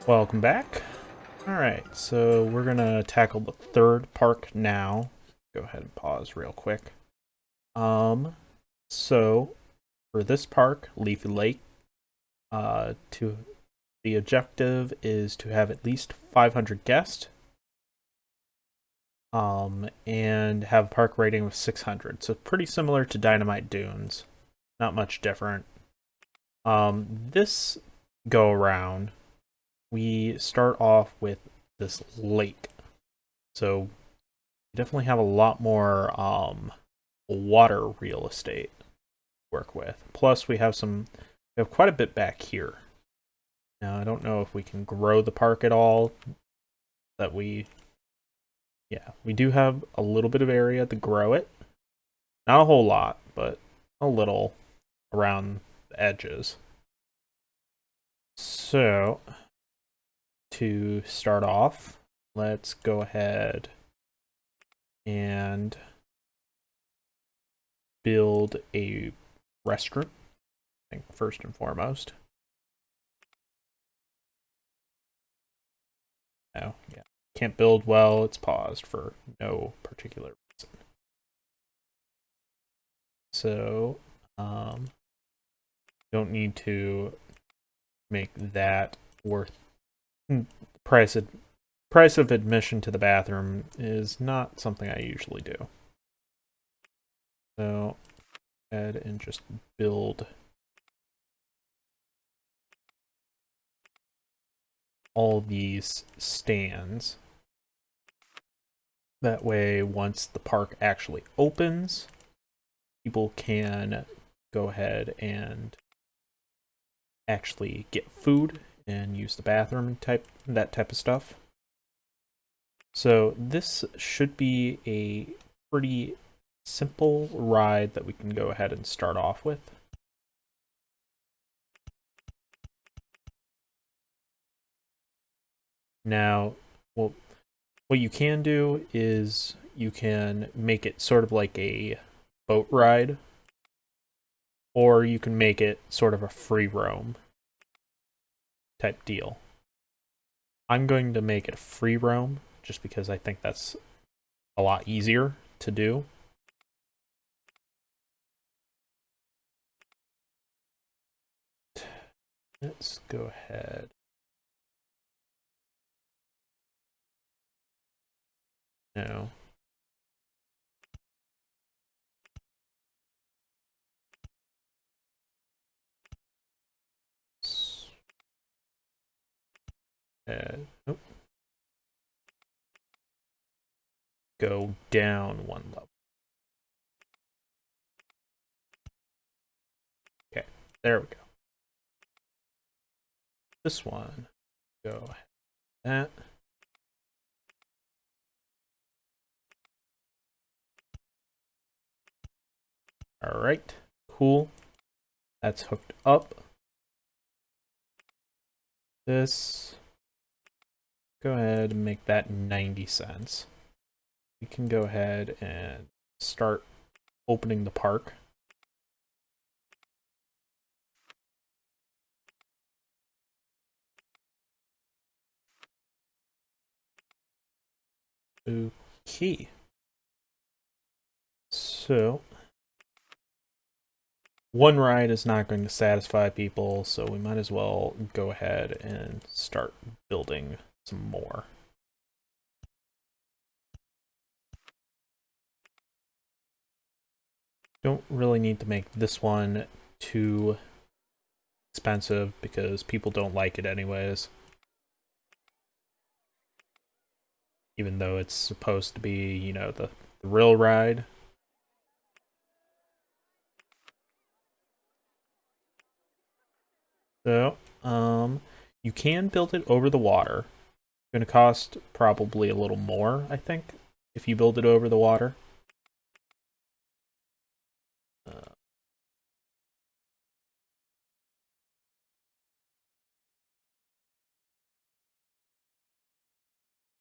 Welcome back. Alright, so we're gonna tackle the third park now. Go ahead and pause real quick. Um, so for this park, Leafy Lake, to the objective is to have at least 500 guests, and have a park rating of 600. So pretty similar to Dynamite Dunes, not much different. This go around, we start off with this lake. So we definitely have a lot more water real estate to work with. Plus we have quite a bit back here. Now I don't know if we can grow the park at all. That we we do have a little bit of area to grow it. Not a whole lot, but a little around the edges. So to start off, let's go ahead and build a restaurant, I think, first and foremost. Oh, yeah. Can't build well, it's paused for no particular reason. So, don't need to make that worth price of price of admission to the bathroom is not something I usually do. So, go ahead and just build all these stands. That way, once the park actually opens, people can go ahead and actually get food and use the bathroom and that type of stuff. So this should be a pretty simple ride that we can go ahead and start off with. Now, well, what you can do is you can make it sort of like a boat ride, or you can make it sort of a free roam type deal. I'm going to make it a free roam just because I think that's a lot easier to do. Let's go ahead. No. Nope. Go down one level. Okay, there we go. This one, go that. All right, cool. That's hooked up. This, go ahead and make that 90 cents. We can go ahead and start opening the park. Okay. So, one ride is not going to satisfy people, so we might as well go ahead and start building some more. Don't really need to make this one too expensive because people don't like it anyways. Even though it's supposed to be, you know, the thrill ride. So, you can build it over the water. It's going to cost probably a little more, I think, if you build it over the water.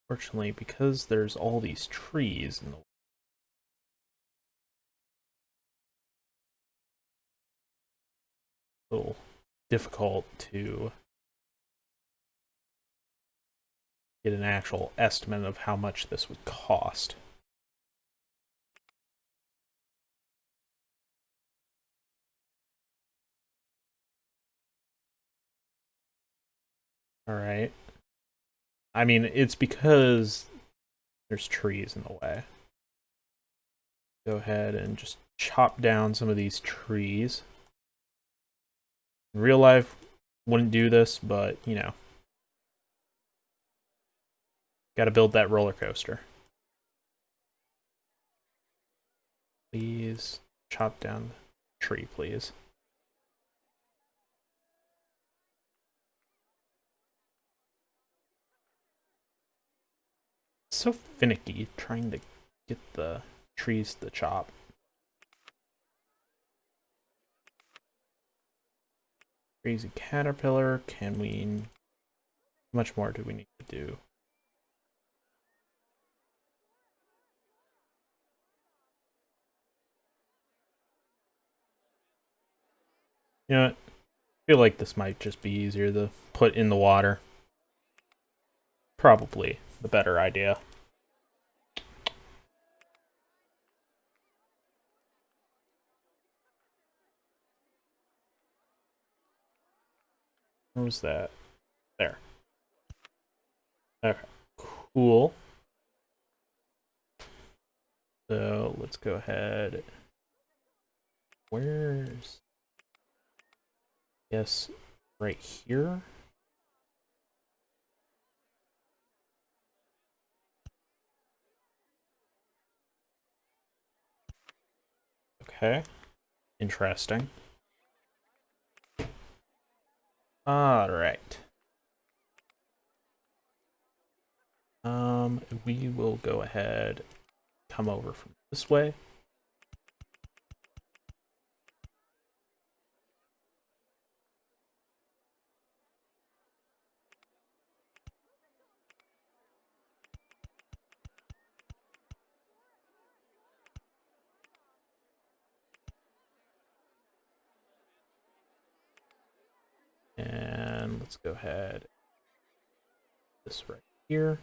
Fortunately, because there's all these trees in the little difficult to get an actual estimate of how much this would cost. All right. I mean, it's because there's trees in the way. Go ahead and just chop down some of these trees. In real life, wouldn't do this, but, you know. Gotta build that roller coaster. Please chop down the tree, please. It's so finicky trying to get the trees to chop. Crazy caterpillar, can we... How much more do we need to do? You know what? I feel like this might just be easier to put in the water. Probably the better idea. What was that? There. Okay. Cool. So let's go ahead. Where's... Yes, right here. Okay. Interesting. Alright. We will go ahead, come over from this way. And let's go ahead. This right here.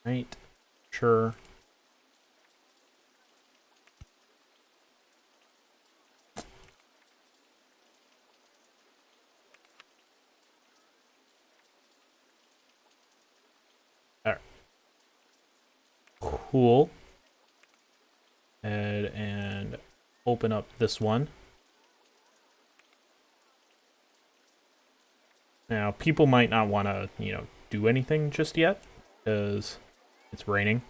Right. Sure. Alright. Cool. And open up this one. Now, people might not want to, you know, do anything just yet, because it's raining.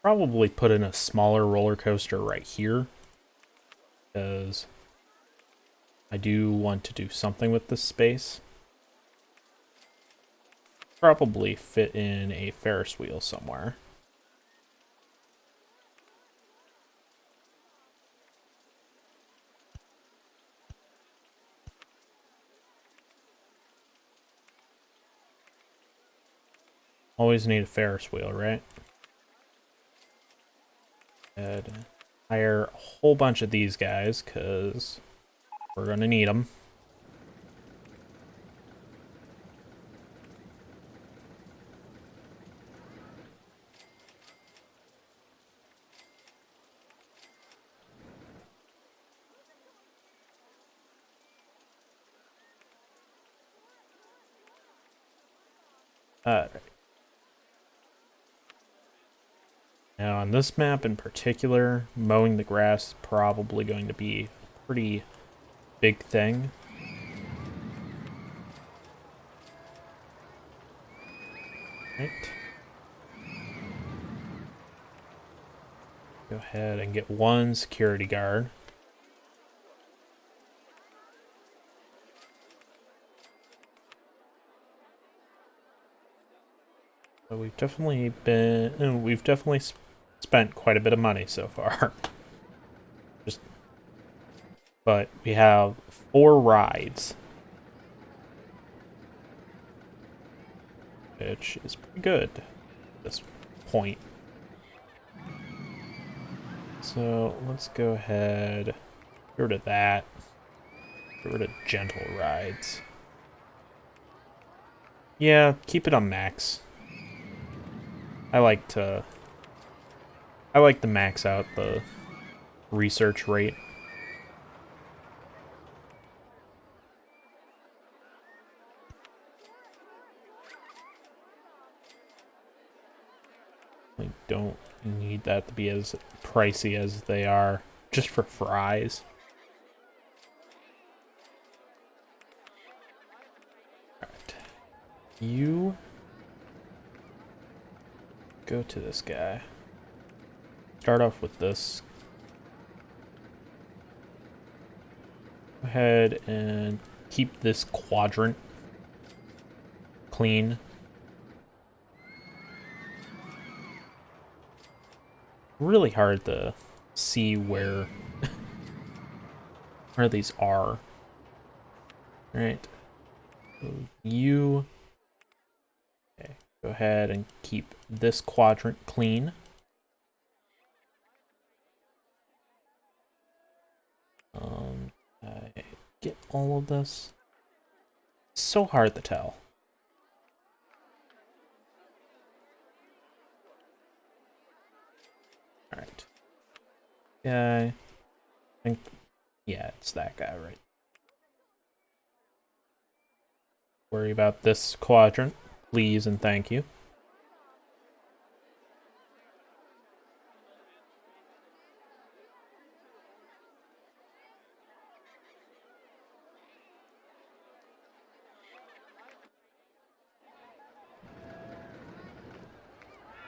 Probably put in a smaller roller coaster right here, because I do want to do something with this space. Probably fit in a Ferris wheel somewhere. Always need a Ferris wheel, right? And hire a whole bunch of these guys, because we're going to need them. Alright. Now, on this map in particular, mowing the grass is probably going to be a pretty big thing. Right. Go ahead and get one security guard. So we've definitely spent quite a bit of money so far. But we have 4 rides. which is pretty good at this point. So let's go ahead, get rid of that, get rid of gentle rides. Yeah, keep it on max. I like to max out the research rate. We don't need that to be as pricey as they are just for fries. Alright. You go to this guy. Start off with this. Go ahead and keep this quadrant clean. Really hard to see where these are. Alright. So you go ahead and keep this quadrant clean. I get all of this. It's so hard to tell. Alright. Yeah, I think, yeah, it's that guy, right? Worry about this quadrant, please and thank you.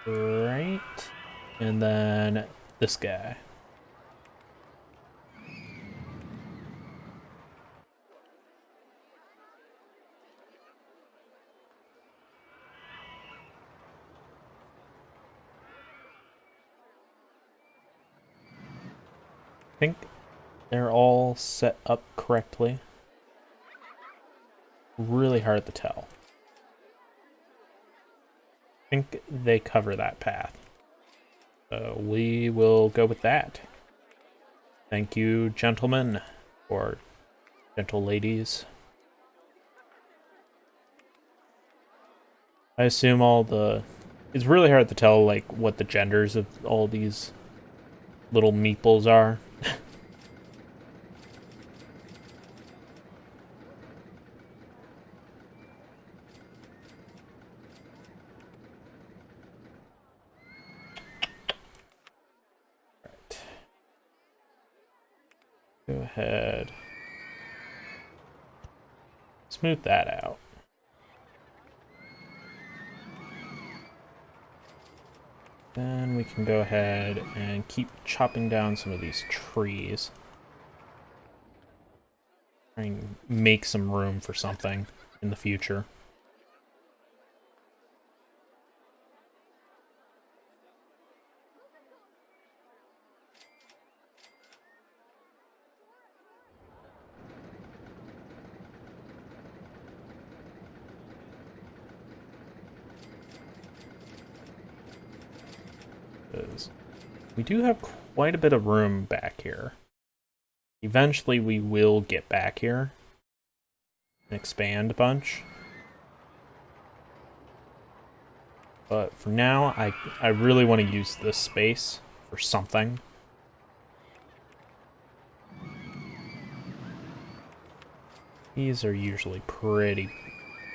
Right. And then this guy. I think they're all set up correctly. Really hard to tell. I think they cover that path. So we will go with that. Thank you, gentlemen, or gentle ladies. I assume all the... It's really hard to tell, like, what the genders of all these little meeples are. Right. Go ahead. Smooth that out. Then we can go ahead and keep chopping down some of these trees. Try and make some room for something in the future. We do have quite a bit of room back here. Eventually we will get back here and expand a bunch. But for now, I really want to use this space for something. These are usually pretty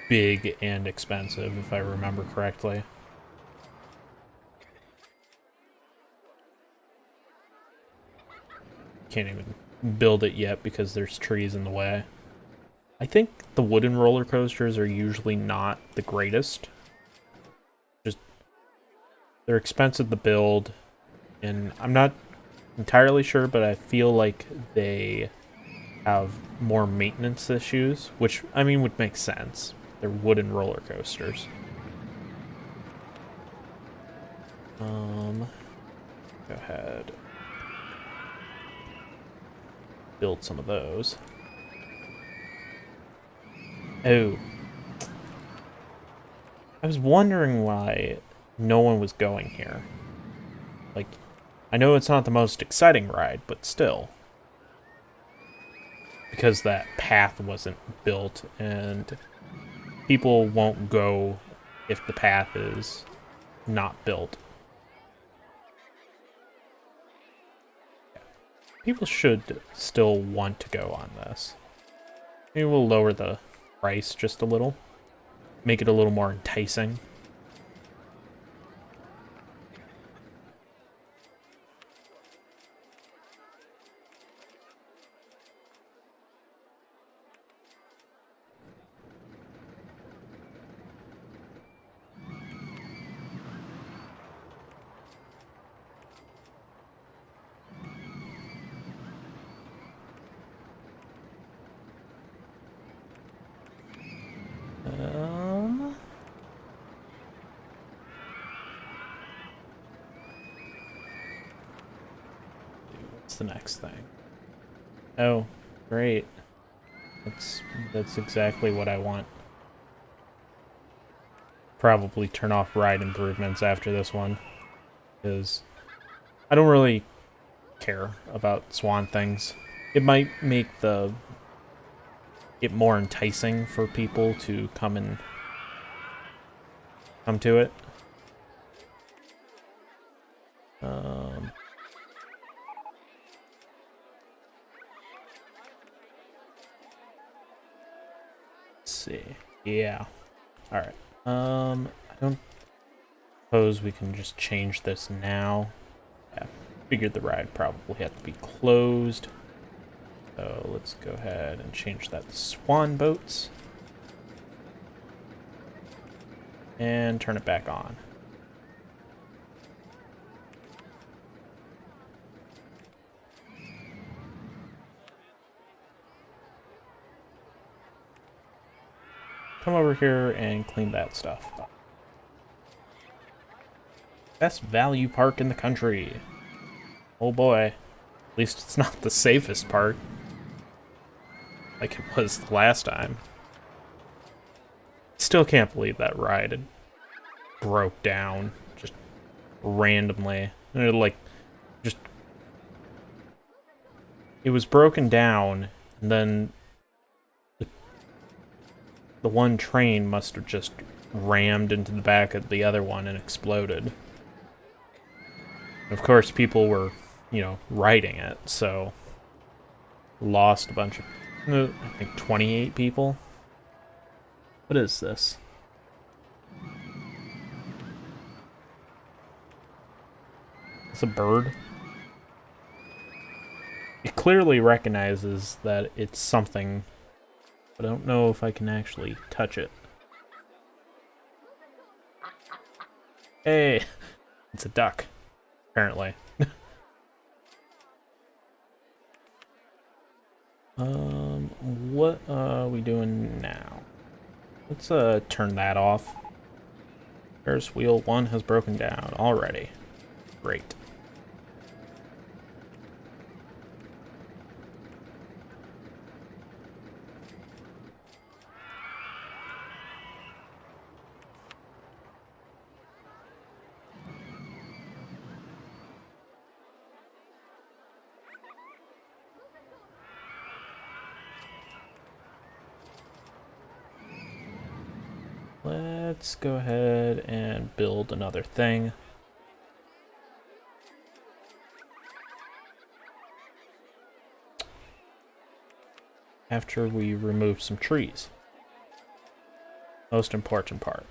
big and expensive, if I remember correctly. Can't even build it yet because there's trees in the way. I think the wooden roller coasters are usually not the greatest. Just, they're expensive to build, and I'm not entirely sure, but I feel like they have more maintenance issues, which, I mean, would make sense. They're wooden roller coasters. Go ahead. Build some of those. Oh. I was wondering why no one was going here. Like, I know it's not the most exciting ride, but still. Because that path wasn't built, and people won't go if the path is not built. People should still want to go on this. Maybe we'll lower the price just a little. Make it a little more enticing. What's the next thing? Oh, great. That's exactly what I want. Probably turn off ride improvements after this one, because I don't really care about swan things. It might make it more enticing for people to come to it. Let's see. Yeah. All right. I don't suppose we can just change this now. Yeah. Figured the ride probably had to be closed. So let's go ahead and change that to swan boats. And turn it back on. Come over here and clean that stuff up. Best value park in the country. Oh boy. At least it's not the safest park. Like it was the last time. Still can't believe that ride had broke down just randomly. And it like just it was broken down, and then the one train must have just rammed into the back of the other one and exploded. Of course, people were, riding it, so lost a bunch of, I think 28 people. What is this? It's a bird. It clearly recognizes that it's something, but I don't know if I can actually touch it. Hey, it's a duck, apparently. What are we doing now? Let's turn that off. Ferris wheel 1 has broken down already. Great. Let's go ahead and build another thing. After we remove some trees. Most important part.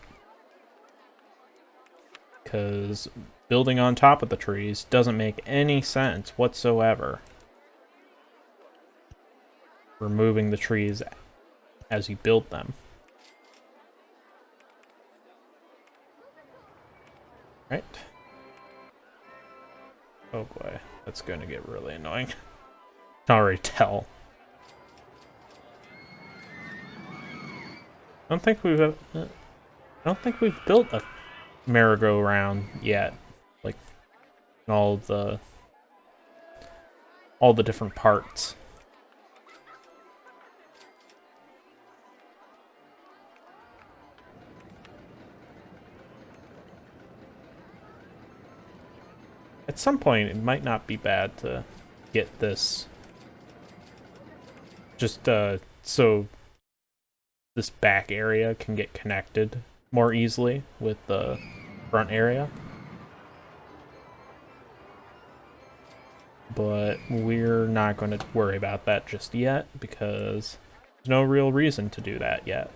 Because building on top of the trees doesn't make any sense whatsoever. Removing the trees as you build them. Right? Oh boy, that's going to get really annoying. I can already tell. I don't think we've built a merry-go-round yet. Like all the different parts. At some point, it might not be bad to get this just so this back area can get connected more easily with the front area. But we're not going to worry about that just yet because there's no real reason to do that yet.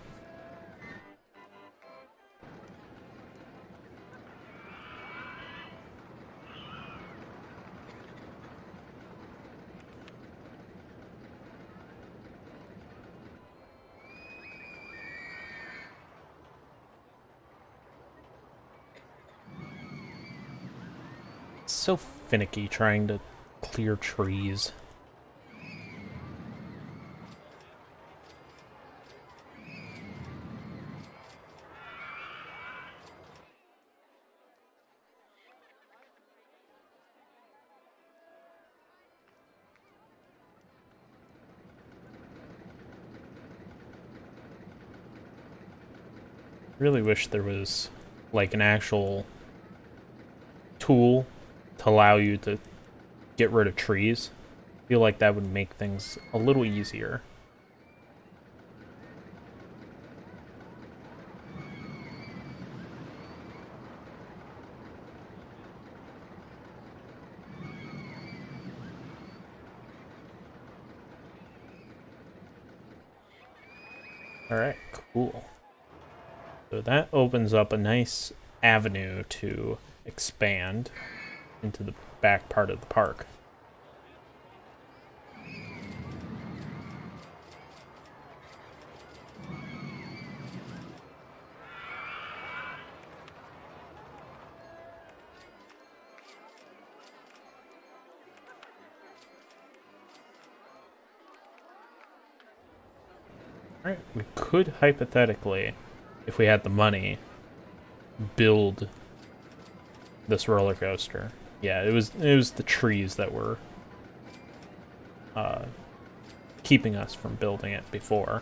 It's so finicky trying to clear trees. Really wish there was like an actual tool to allow you to get rid of trees. I feel like that would make things a little easier. Alright, cool. So that opens up a nice avenue to expand into the back part of the park. Alright, we could hypothetically, if we had the money, build this roller coaster. Yeah, it was the trees that were keeping us from building it before.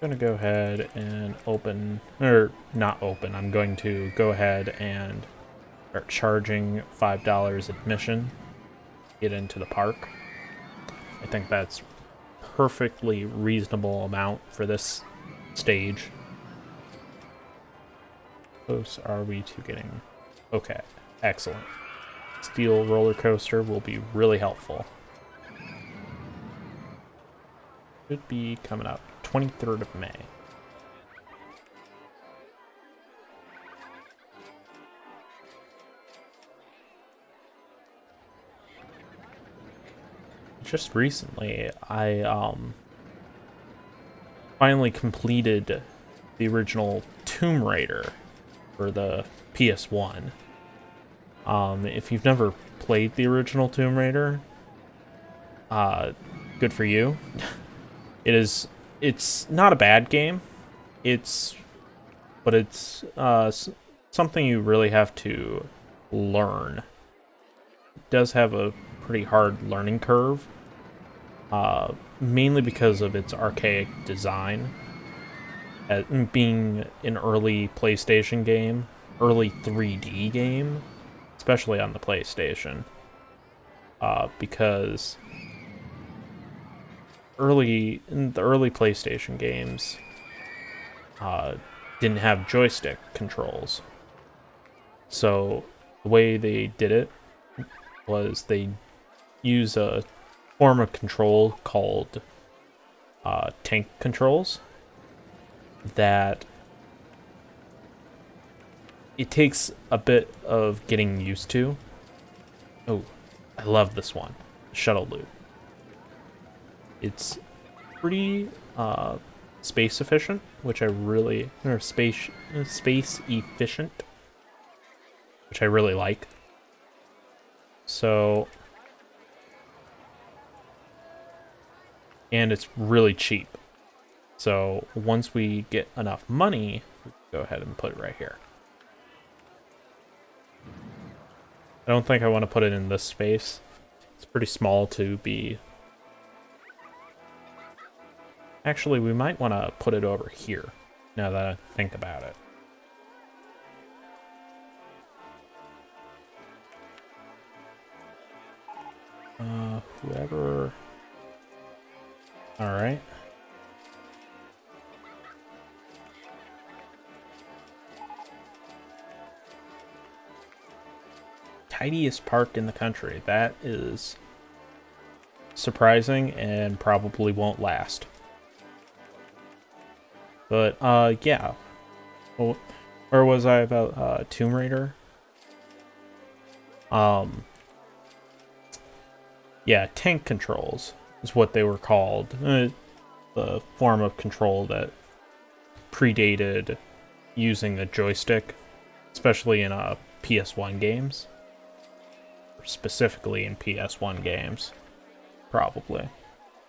I'm gonna go ahead and open, or not open, I'm going to go ahead and start charging $5 admission to get into the park. I think that's perfectly reasonable amount for this stage. Close are we to getting... Okay, excellent. Steel roller coaster will be really helpful. Should be coming up 23rd of May. Just recently, I finally completed the original Tomb Raider for the PS1. If you've never played the original Tomb Raider, good for you. It's not a bad game. But it's something you really have to learn. It does have a pretty hard learning curve, mainly because of its archaic design. Being an early PlayStation game, early 3D game, especially on the PlayStation, because in the early PlayStation games didn't have joystick controls. So the way they did it was they use a form of control called tank controls that it takes a bit of getting used to. Oh, I love this one, shuttle loop. It's pretty space efficient, which I really, or space efficient, which I really like. So, and it's really cheap. So once we get enough money, we can go ahead and put it right here. I don't think I want to put it in this space. It's pretty small to be Actually, we might want to put it over here, now that I think about it. Whoever... Alright. Tidiest park in the country. That is surprising and probably won't last. But, yeah. Well, where was I about, Tomb Raider? Yeah, tank controls is what they were called. The form of control that predated using a joystick, especially in PS1 games. Or specifically in PS1 games, probably,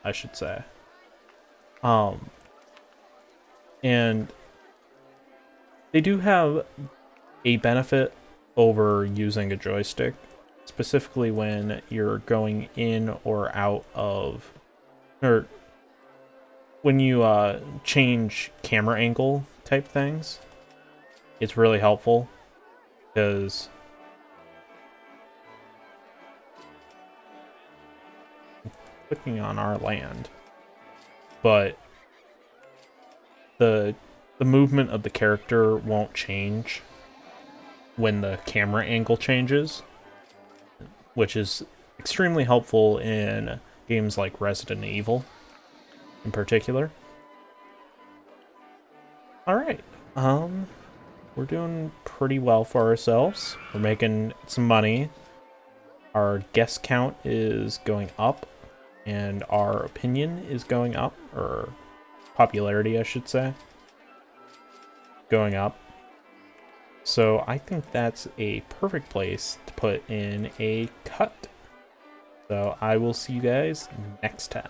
I should say. And they do have a benefit over using a joystick, specifically when you're going in or out of, or when you change camera angle type things. It's really helpful because clicking on our land, but the movement of the character won't change when the camera angle changes, which is extremely helpful in games like Resident Evil in particular. Alright, we're doing pretty well for ourselves. We're making some money. Our guest count is going up, and our opinion is going up, or popularity, I should say, going up. So I think that's a perfect place to put in a cut. So I will see you guys next time.